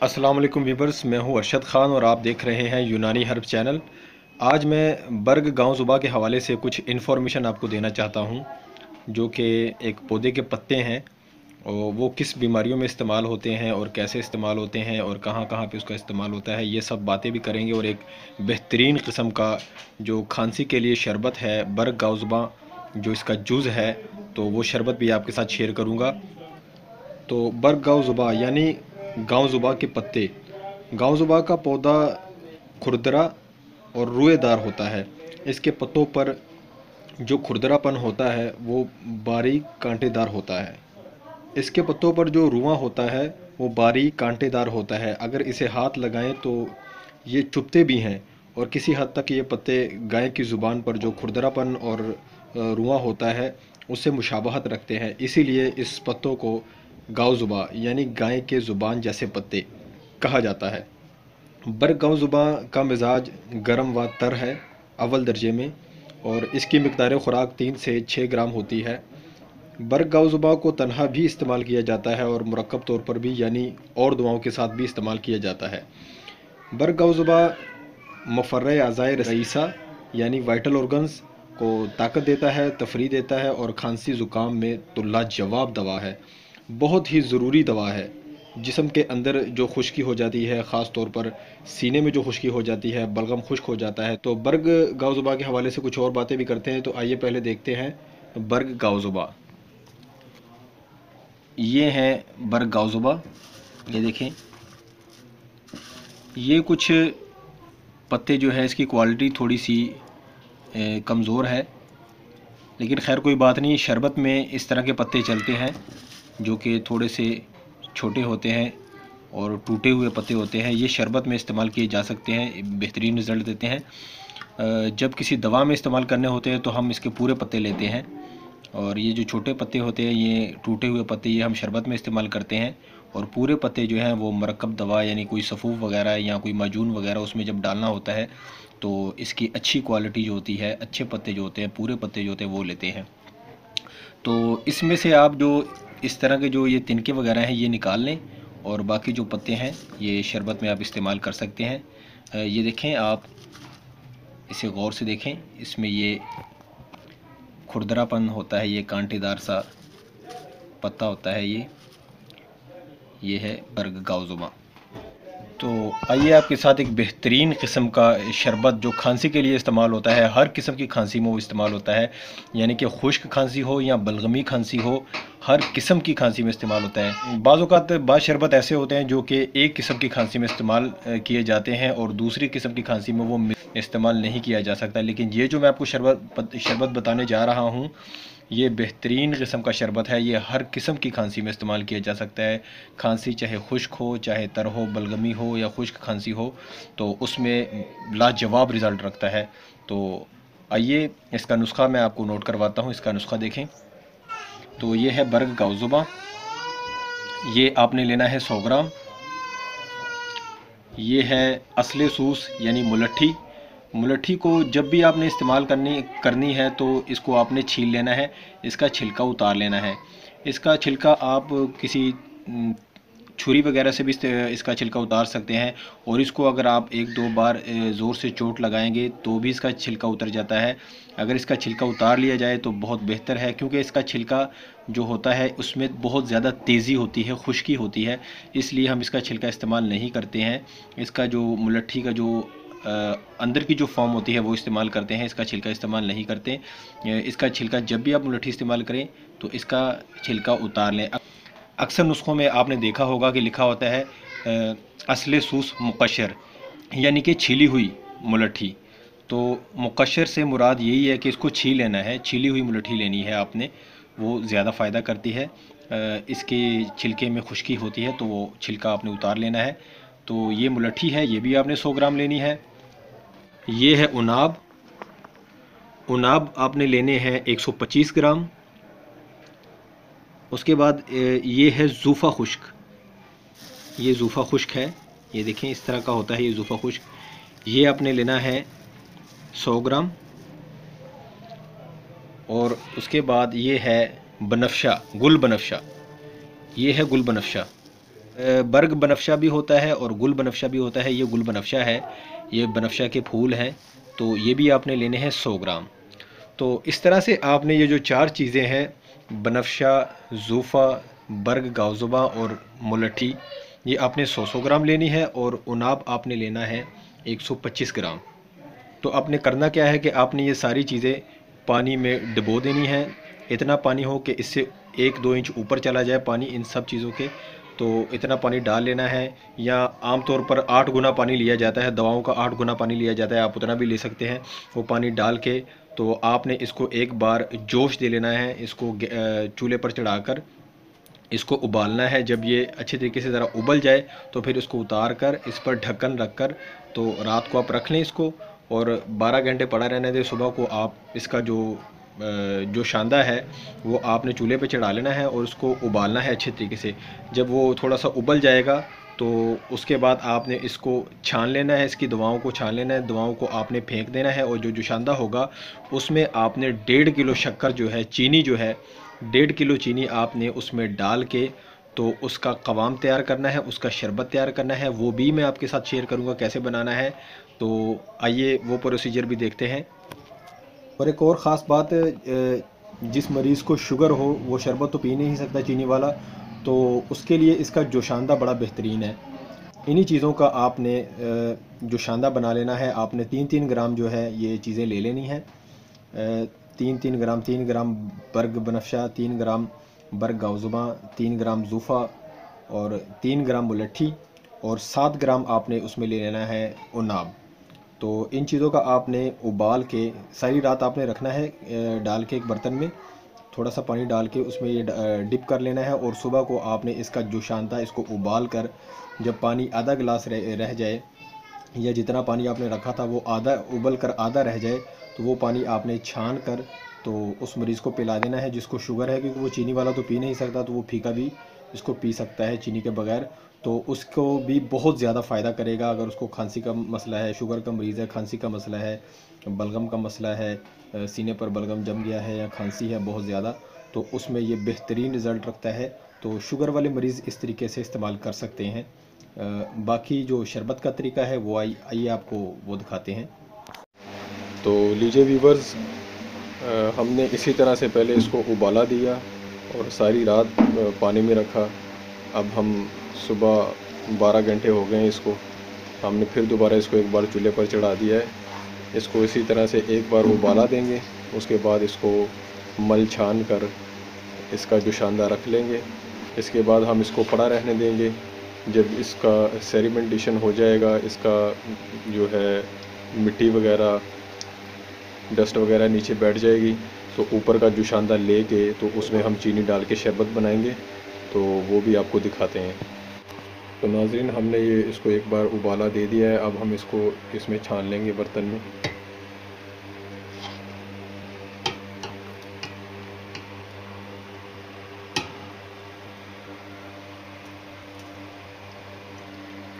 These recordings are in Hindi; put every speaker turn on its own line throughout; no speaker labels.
अस्सलाम वालेकुम वीवर्स, मैं हूं अरशद ख़ान और आप देख रहे हैं यूनानी हर्ब चैनल। आज मैं बर्ग गांव ज़ुबा के हवाले से कुछ इन्फॉर्मेशन आपको देना चाहता हूं, जो कि एक पौधे के पत्ते हैं और वो किस बीमारियों में इस्तेमाल होते हैं और कैसे इस्तेमाल होते हैं और कहां कहां पे उसका इस्तेमाल होता है, ये सब बातें भी करेंगे। और एक बेहतरीन किस्म का जो खांसी के लिए शरबत है बर्ग गांव ज़ुबा, जो इसका जूज़ है, तो वो शरबत भी आपके साथ शेयर करूँगा। तो बर्ग गांव ज़ुबा यानी गांव ज़ुबा के पत्ते। गांव ज़ुबा का पौधा खुरदरा और रुएदार होता है। इसके पत्तों पर जो खुरदरापन होता है वो बारीक कांटेदार होता है। इसके पत्तों पर जो रुआं होता है वो बारीक कांटेदार होता है। अगर इसे हाथ लगाएं तो ये चुभते भी हैं, और किसी हद तक ये पत्ते गाय की ज़ुबान पर जो खुरदरापन और रुआं होता है उससे मुशाबहत रखते हैं। इसीलिए इस पत्तों को गाँव ज़ुबा यानी गाय के ज़ुबान जैसे पत्ते कहा जाता है। बर्ग गाँव ज़ुबा का मिजाज गर्म व तर है अव्वल दर्जे में, और इसकी मिकदार खुराक 3 से 6 ग्राम होती है। बर्ग गाँव ज़ुबा को तन्हा भी इस्तेमाल किया जाता है और मुरक्कब तौर पर भी यानी और दवाओं के साथ भी इस्तेमाल किया जाता है। बर्ग गाँव ज़ुबा मुफर्रह अज़ाए रईसा यानी वाइटल ऑर्गन्स को ताकत देता है, तफरी देता है, और खांसी ज़ुकाम में तो लाजवाब दवा है। बहुत ही ज़रूरी दवा है। जिस्म के अंदर जो खुश्की हो जाती है, ख़ास तौर पर सीने में जो खुश्की हो जाती है, बलगम खुश्क हो जाता है, तो बर्ग गाँव ज़ुबा के हवाले से कुछ और बातें भी करते हैं। तो आइए पहले देखते हैं बर्ग गाँव ज़ुबा। ये हैं बर्ग गाँव ज़ुबा। ये देखें, ये कुछ पत्ते जो है इसकी क्वालिटी थोड़ी सी कमज़ोर है, लेकिन खैर कोई बात नहीं। शरबत में इस तरह के पत्ते चलते हैं जो कि थोड़े से छोटे होते हैं और टूटे हुए पत्ते होते हैं। ये शरबत में इस्तेमाल किए जा सकते हैं, बेहतरीन रिज़ल्ट देते हैं। जब किसी दवा में इस्तेमाल करने होते हैं तो हम इसके पूरे पत्ते लेते हैं, और ये जो छोटे पत्ते होते हैं, ये टूटे हुए पत्ते, ये हम शरबत में इस्तेमाल करते हैं। और पूरे पत्ते जो हैं वो मरकब दवा यानी कोई सफ़ूफ वगैरह या कोई माजून वगैरह उसमें जब डालना होता है तो इसकी अच्छी क्वालिटी जो होती है, अच्छे पत्ते जो होते हैं, पूरे पत्ते जो होते हैं वो लेते हैं। तो इसमें से आप जो इस तरह के जो ये तिनके वगैरह हैं ये निकाल लें, और बाकी जो पत्ते हैं ये शरबत में आप इस्तेमाल कर सकते हैं। ये देखें, आप इसे गौर से देखें, इसमें ये खुरदरापन होता है, ये कांटेदार सा पत्ता होता है। ये है बर्ग गाँव ज़ुबा। तो आइए आपके साथ एक बेहतरीन किस्म का शरबत जो खांसी के लिए इस्तेमाल होता है, हर किस्म की खांसी में वो इस्तेमाल होता है, यानी कि खुश्क खांसी हो या बलगमी खांसी हो, हर किस्म की खांसी में इस्तेमाल होता है। बाज़ औक़ात बाज़ शरबत ऐसे होते हैं जो कि एक किस्म की खांसी में इस्तेमाल किए जाते हैं और दूसरी किस्म की खांसी में वो इस्तेमाल नहीं किया जा सकता। लेकिन ये जो मैं आपको शरबत बताने जा रहा हूँ, ये बेहतरीन किस्म का शरबत है। ये हर किस्म की खांसी में इस्तेमाल किया जा सकता है। खांसी चाहे खुश्क हो, चाहे तर हो, बलगमी हो या खुश्क खांसी हो, तो उसमें लाजवाब रिज़ल्ट रखता है। तो आइए इसका नुस्खा मैं आपको नोट करवाता हूँ। इसका नुस्खा देखें। तो ये है बर्ग गाँव ज़ुबा। ये आपने लेना है 100 ग्राम। ये है असले सूस यानी मुलट्ठी। मुलट्ठी को जब भी आपने इस्तेमाल करनी है तो इसको आपने छील लेना है, इसका छिलका उतार लेना है। इसका छिलका आप किसी छुरी वगैरह से भी इसका छिलका उतार सकते हैं, और इसको अगर आप 1-2 बार ज़ोर से चोट लगाएंगे तो भी इसका छिलका उतर जाता है। अगर इसका छिलका उतार लिया जाए तो बहुत बेहतर है, क्योंकि इसका छिलका जो होता है उसमें बहुत ज़्यादा तेज़ी होती है, खुश्की होती है, इसलिए हम इसका छिलका इस्तेमाल नहीं करते हैं। इसका जो मुलट्ठी का जो अंदर की जो फॉर्म होती है वो इस्तेमाल करते हैं, इसका छिलका इस्तेमाल नहीं करते। इसका छिलका जब भी आप मुलट्ठी इस्तेमाल करें तो इसका छिलका उतार लें। अक्सर नुस्खों में आपने देखा होगा कि लिखा होता है असले सूस मुकशर, यानी कि छीली हुई मुलट्ठी। तो मुकशर से मुराद यही है कि इसको छील लेना है, छीली हुई मुलट्ठी लेनी है आपने, वो ज़्यादा फ़ायदा करती है। इसके छिलके में खुश्की होती है तो वो छिलका आपने उतार लेना है। तो ये मुलट्ठी है, ये भी आपने 100 ग्राम लेनी है। ये है उनाब। उनाब आपने लेने हैं 125 ग्राम। उसके बाद ये है ज़ूफ़ा खुश्क। ये ज़ूफ़ा खुश्क है, ये देखें इस तरह का होता है ये ज़ूफ़ा खुश्क। ये आपने लेना है 100 ग्राम। और उसके बाद ये है बनफ़शा, गुल बनफ़शा। ये है गुल बनफ़शा। बर्ग बनफ्शा भी होता है और गुल बनफ्शा भी होता है। ये गुल बनफ्शा है, ये बनफ्शा के फूल हैं, तो ये भी आपने लेने हैं 100 ग्राम। तो इस तरह से आपने ये जो 4 चीज़ें हैं, बनफ्शा, जूफ़ा, बर्ग गाउज़ुबा और मुलट्ठी, ये आपने 100-100 ग्राम लेनी है और उनाब आपने लेना है 125 ग्राम। तो आपने करना क्या है कि आपने ये सारी चीज़ें पानी में डुबो देनी है। इतना पानी हो कि इससे 1-2 इंच ऊपर चला जाए पानी इन सब चीज़ों के, तो इतना पानी डाल लेना है। या आमतौर पर 8 गुना पानी लिया जाता है, दवाओं का 8 गुना पानी लिया जाता है, आप उतना भी ले सकते हैं। वो पानी डाल के तो आपने इसको एक बार जोश दे लेना है, इसको चूल्हे पर चढ़ाकर इसको उबालना है। जब ये अच्छे तरीके से ज़रा उबल जाए तो फिर इसको उतार कर इस पर ढक्कन रख कर तो रात को आप रख लें इसको, और 12 घंटे पड़ा रहने दें। सुबह को आप इसका जो शांदा है वो आपने चूल्हे पे चढ़ा लेना है और उसको उबालना है अच्छे तरीके से। जब वो थोड़ा सा उबल जाएगा तो उसके बाद आपने इसको छान लेना है, इसकी दवाओं को छान लेना है, दवाओं को आपने फेंक देना है। और जो जुशांदा होगा उसमें आपने 1.5 किलो शक्कर जो है, चीनी जो है 1.5 किलो चीनी आपने उसमें डाल के तो उसका क़वाम तैयार करना है, उसका शरबत तैयार करना है। वो भी मैं आपके साथ शेयर करूंगा कैसे बनाना है। तो आइए वो प्रोसीजर भी देखते हैं। और एक और ख़ास बात, जिस मरीज़ को शुगर हो वो शरबत तो पी नहीं सकता चीनी वाला, तो उसके लिए इसका जोशांदा बड़ा बेहतरीन है। इन्हीं चीज़ों का आपने जोशांदा बना लेना है। आपने 3-3 ग्राम जो है ये चीज़ें ले लेनी हैं। 3 ग्राम बर्ग बनफ्शा, 3 ग्राम बर्ग गाउज़ुबा, 3 ग्राम जूफ़ा और 3 ग्राम मुलट्ठी और 7 ग्राम आपने उसमें ले लेना है उनाब। तो इन चीज़ों का आपने उबाल के सारी रात आपने रखना है, डाल के एक बर्तन में थोड़ा सा पानी डाल के उसमें ये डिप कर लेना है। और सुबह को आपने इसका जोशांदा इसको उबाल कर जब पानी आधा गिलास रह जाए, या जितना पानी आपने रखा था वो आधा उबल कर आधा रह जाए, तो वो पानी आपने छान कर तो उस मरीज़ को पिला देना है जिसको शुगर है, क्योंकि वो चीनी वाला तो पी नहीं सकता, तो वो फीका भी इसको पी सकता है चीनी के बगैर। तो उसको भी बहुत ज़्यादा फ़ायदा करेगा। अगर उसको खांसी का मसला है, शुगर का मरीज़ है, खांसी का मसला है, बलगम का मसला है, सीने पर बलगम जम गया है या खांसी है बहुत ज़्यादा, तो उसमें ये बेहतरीन रिज़ल्ट रखता है। तो शुगर वाले मरीज़ इस तरीके से इस्तेमाल कर सकते हैं। बाकी जो शरबत का तरीका है वो आइए आपको वो दिखाते हैं। तो लीजिए वीवर्स, हमने इसी तरह से पहले इसको उबाला दिया और सारी रात पानी में रखा। अब हम सुबह 12 घंटे हो गए इसको, हमने फिर दोबारा इसको एक बार चूल्हे पर चढ़ा दिया है। इसको इसी तरह से एक बार उबाला देंगे, उसके बाद इसको मल छान कर इसका जोशांदा रख लेंगे। इसके बाद हम इसको पड़ा रहने देंगे। जब इसका सेडिमेंटेशन हो जाएगा, इसका जो है मिट्टी वगैरह, डस्ट वगैरह नीचे बैठ जाएगी, तो ऊपर का जोशांदा लेके तो उसमें हम चीनी डाल के शरबत बनाएंगे, तो वो भी आपको दिखाते हैं। तो नाज़रीन, हमने ये इसको एक बार उबाला दे दिया है। अब हम इसको इसमें छान लेंगे बर्तन में।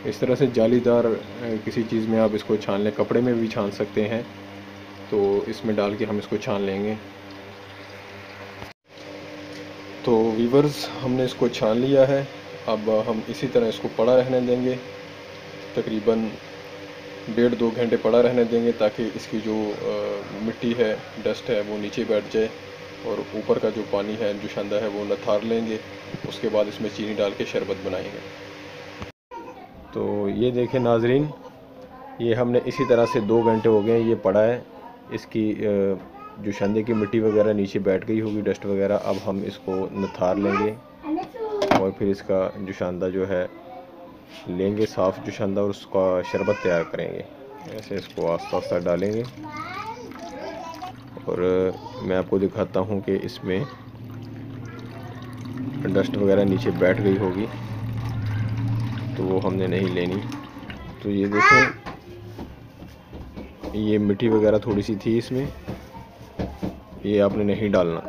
इस तरह से जालीदार किसी चीज़ में आप इसको छान लें, कपड़े में भी छान सकते हैं। तो इसमें डाल के हम इसको छान लेंगे। तो वीवर्स, हमने इसको छान लिया है। अब हम इसी तरह इसको पड़ा रहने देंगे, तकरीबन 1.5-2 घंटे पड़ा रहने देंगे, ताकि इसकी जो मिट्टी है, डस्ट है, वो नीचे बैठ जाए और ऊपर का जो पानी है, जोशांदा है, वो नथार लेंगे। उसके बाद इसमें चीनी डाल के शरबत बनाएंगे। तो ये देखें नाजरीन, ये हमने इसी तरह से 2 घंटे हो गए ये पड़ा है। इसकी जोशांदे की मिट्टी वगैरह नीचे बैठ गई होगी, डस्ट वगैरह। अब हम इसको नथार लेंगे और फिर इसका जोशांदा जो है लेंगे, साफ़ जोशांदा, और उसका शरबत तैयार करेंगे। ऐसे इसको आस्ता आस्ता डालेंगे और मैं आपको दिखाता हूँ कि इसमें डस्ट वगैरह नीचे बैठ गई होगी, तो वो हमने नहीं लेनी। तो ये देखें, ये मिट्टी वगैरह थोड़ी सी थी इसमें, ये आपने नहीं डालना।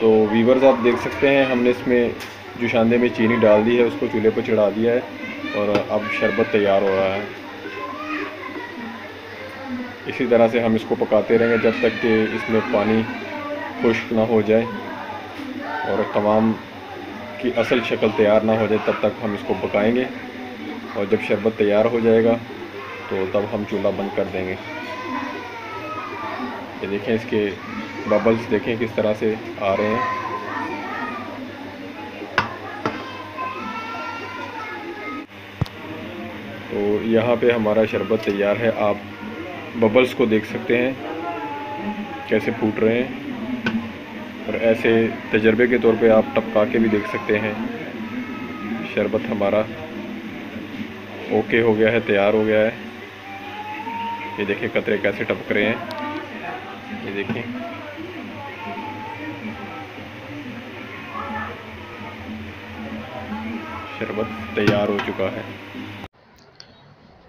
तो वीवर्स, आप देख सकते हैं हमने इसमें जोशांदे में चीनी डाल दी है, उसको चूल्हे पर चढ़ा दिया है और अब शरबत तैयार हो रहा है। इसी तरह से हम इसको पकाते रहेंगे जब तक कि इसमें पानी खुश्क ना हो जाए और तमाम
की असल शक्ल तैयार ना हो जाए तब तक हम इसको पकाएंगे, और जब शरबत तैयार हो जाएगा तो तब हम चूल्हा बंद कर देंगे। ये देखें, इसके बबल्स देखें किस तरह से आ रहे हैं। तो यहाँ पे हमारा शरबत तैयार है। आप बबल्स को देख सकते हैं कैसे फूट रहे हैं, और ऐसे तजर्बे के तौर पे आप टपका के भी देख सकते हैं। शरबत हमारा ओके हो गया है, तैयार हो गया है। ये देखें कतरे कैसे टपक रहे हैं, ये देखें। शरबत तैयार हो चुका है।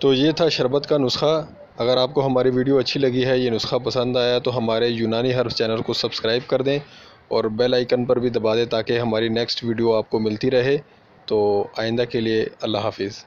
तो ये था शरबत का नुस्खा। अगर आपको हमारी वीडियो अच्छी लगी है, ये नुस्खा पसंद आया, तो हमारे यूनानी हर्ब्स चैनल को सब्सक्राइब कर दें और बेल आइकन पर भी दबा दें ताकि हमारी नेक्स्ट वीडियो आपको मिलती रहे। तो आइंदा के लिए अल्लाह हाफिज़।